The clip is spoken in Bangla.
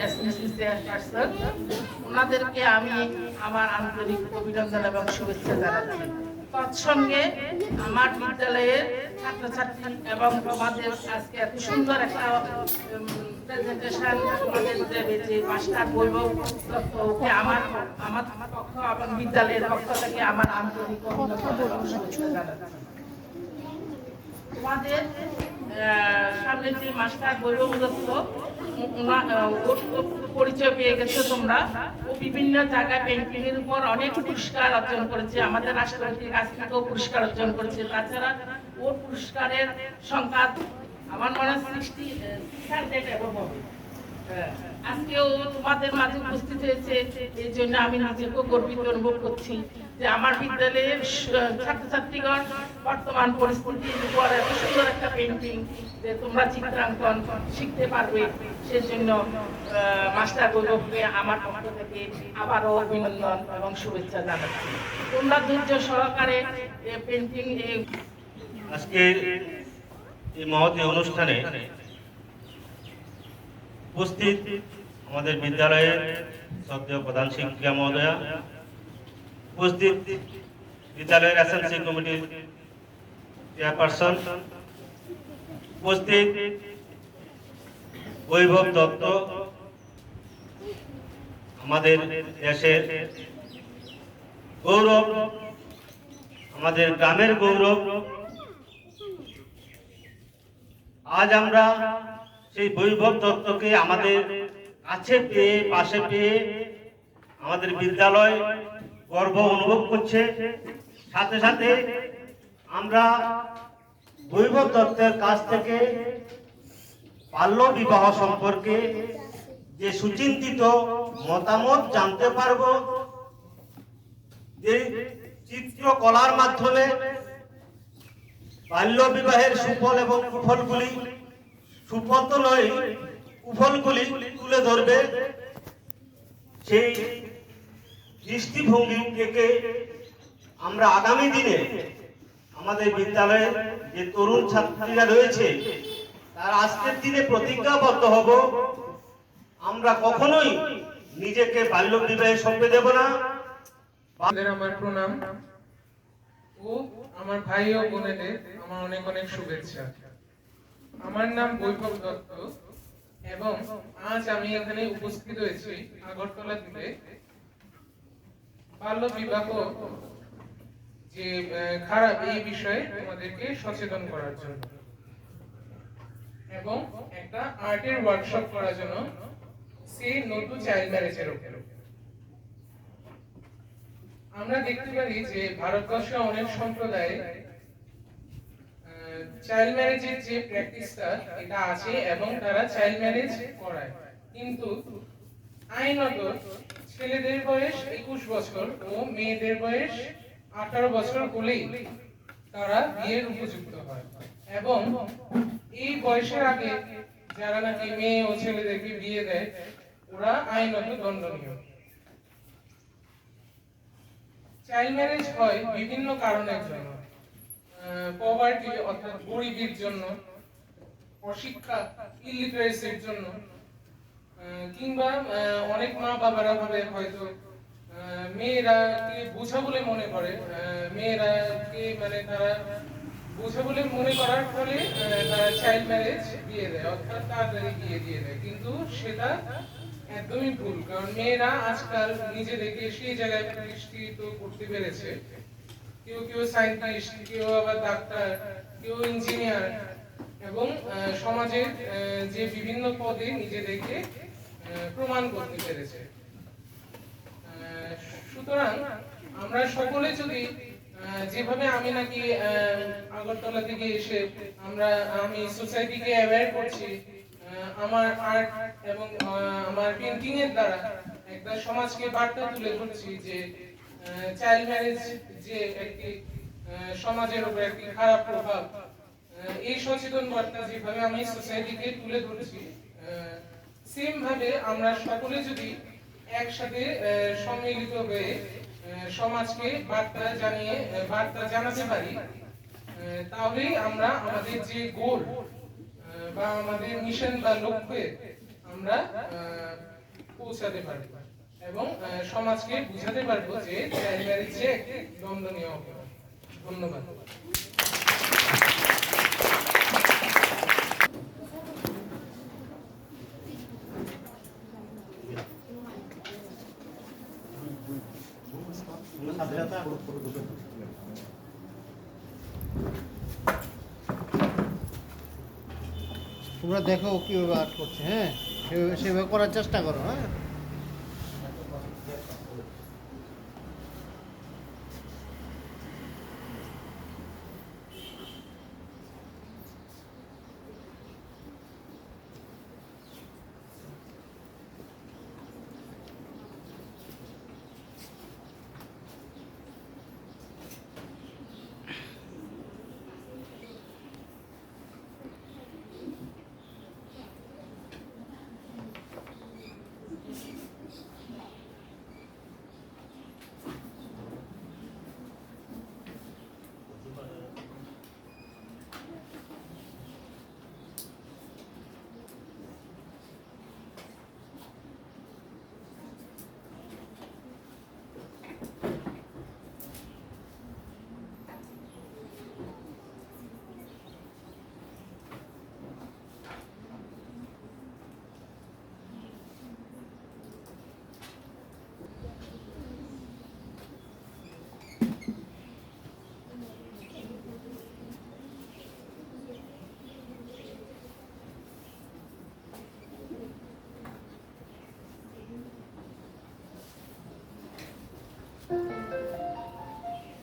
এসএমসি চেয়ারপারসন, ওনাদেরকে আমি আমার আন্তরিক অভিনন্দন এবং শুভেচ্ছা জানাচ্ছি। তৎসঙ্গে আমার বিদ্যালয়ের ছাত্রছাত্রী এবং তোমাদের আজকে এত সুন্দর একটা প্রেজেন্টেশন তোমাদের দেবে যে মাস্টার বৈভব দত্তকে আমার আমার পক্ষ এবং বিদ্যালয়ের পক্ষ থেকে আমার আন্তরিক অভিনন্দন এবং শুভেচ্ছা জানাচ্ছি। তোমাদের সামনে যে মাস্টার বৈভব দত্ত পরিচয় পেয়ে গেছো তোমরা, ও বিভিন্ন জায়গায় পেন্টিং এর উপর অনেক পুরস্কার অর্জন করেছে, আমাদের রাষ্ট্রপতির কাছ থেকেও পুরস্কার অর্জন করেছে। তাছাড়া ওর পুরস্কারের সংখ্যা আমার মনে হয় 60 হবে। আজকেও তোমাদের মাঝে উপস্থিত হয়েছে, এই জন্য আমি নিজেকেও গর্বিত অনুভব করছি যে আমার বিদ্যালয়ের ছাত্রছাত্রীগণ বর্তমান পরিস্থিতির উপর এত সুন্দর একটা পেন্টিং যে তোমরা চিত্রাঙ্কন শিখতে পারবে, সেজন্য মাস্টার বৈভবকে আমার পক্ষ থেকে আবারও অভিনন্দন এবং শুভেচ্ছা জানাচ্ছি। তোমরা ধৈর্য সহকারে পেন্টিং আজকে এই মহৎ অনুষ্ঠানে উপস্থিত আমাদের বিদ্যালয়ের শ্রদ্ধেয় প্রধান শিক্ষিকা মহোদয়া, উপস্থিত বিদ্যালয়ের এসএমসি কমিটির চেয়ারপারসন, উপস্থিত বৈভব দত্ত, আমাদের দেশের গৌরব, আমাদের গ্রামের গৌরব। আজ আমরা সেই বৈভব দত্তকে আমাদের কাছে পেয়ে, পাশে পেয়ে আমাদের বিদ্যালয় গর্ব অনুভব করছে। সাথে সাথে আমরা বৈভব দত্তের কাছ থেকে বাল্য বিবাহ সম্পর্কে যে সুচিন্তিত মতামত জানতে পারবো, যে চিত্রকলার মাধ্যমে বাল্য বিবাহের সুফল এবং কুফলগুলি, সুফল তো নয়, কুফলগুলি তুলে ধরবে, সেই দৃষ্টিভঙ্গি থেকে আমরা আগামী দিনে আমাদের বিদ্যালয়ের যে তরুণ ছাত্রীরা রয়েছে তারা আজকের দিনে প্রতিজ্ঞাবদ্ধ হব, আমরা কখনোই নিজেকে বাল্য বিবাহে সঁপে দেব না। আমার প্রণাম ও আমার ভাই ও বোনেদের আমার অনেক অনেক শুভেচ্ছা। আমার নাম বৈভব দত্ত এবং আজ আমি এখানে উপস্থিত হয়েছি আগরতলা থেকে বাল্য বিবাহ যে খারাপ এই বিষয়ে তোমাদেরকে সচেতন করার জন্য এবং একটা আর্টের ওয়ার্কশপ করার জন্য, সেই নতুন চাইল্ড ম্যারেজের উপর। আমরা দেখতে পারি যে ভারতবর্ষে অনেক সম্প্রদায়ে চাইল্ড ম্যারেজের যে প্র্যাকটিসটা এটা আছে এবং তারা চাইল্ড ম্যারেজ করায়, কিন্তু আইনত ছেলেদের বয়স 21 বছর ও মেয়েদের বয়স 18 বছর হলেই তারা বিয়ের উপযুক্ত হয় এবং এই বয়সের আগে যারা নাকি মেয়ে ও ছেলেদেরকে বিয়ে দেয় ওরা আইনত দণ্ডনীয়। চাইল্ড ম্যারেজ হয় বিভিন্ন কারণের জন্য, পভার্টি অর্থাৎ গরিবের জন্য, অশিক্ষা ইলিটারেসির জন্য, কিংবা অনেক মা বাবারা ভাবে হয়তো মেয়েরাকে বোঝা বলে মনে করে, মেয়েরাকে মানে তারা বোঝা বলে মনে করার ফলে তারা চাইল্ড ম্যারেজ দিয়ে দেয়, অর্থাৎ তাড়াতাড়ি বিয়ে দিয়ে দেয়, কিন্তু সেটা একদমই ভুল। কারণ মেয়েরা আজকাল নিজেদেরকে সেই জায়গায় প্রতিষ্ঠিত করতে পেরেছে, কেউ কেউ সায়েন্টিস্ট, কেউ আবার ডাক্তার, কেউ ইঞ্জিনিয়ার, এবং সমাজের যে বিভিন্ন পদে নিজেদেরকে প্রমাণ করতে পেরেছে। সুতরাং আমরা সকলে যদি যেভাবে আমি নাকি আগরতলা থেকে এসে আমি সোসাইটিকে অ্যাওয়্যার করছি, আমার আর্ট এবং আমার পেইন্টিং এর দ্বারা একটা সমাজকে বার্তা তুলে ধরছি যে চাইল্ড ম্যারেজ যে একটি সমাজের উপর একটি খারাপ প্রভাব, এই সচেতন বার্তা যেভাবে আমি সোসাইটিকে তুলে ধরছি, সেম ভাবে আমরা সকলে যদি একসাথে সম্মিলিত হয়ে সমাজকে বার্তা জানাতে পারি, তাহলেই আমরা আমাদের যে গোল বা আমাদের মিশন বা লক্ষ্যে আমরা পৌঁছাতে পারবো এবং সমাজকে বুঝাতে পারবো যে চাইল্ড ম্যারেজ যে একটি দণ্ডনীয় অপরাধ। ধন্যবাদ। তোমরা দেখো কিভাবে আর্ট করছে, হ্যাঁ সেভাবে করার চেষ্টা করো, হ্যাঁ।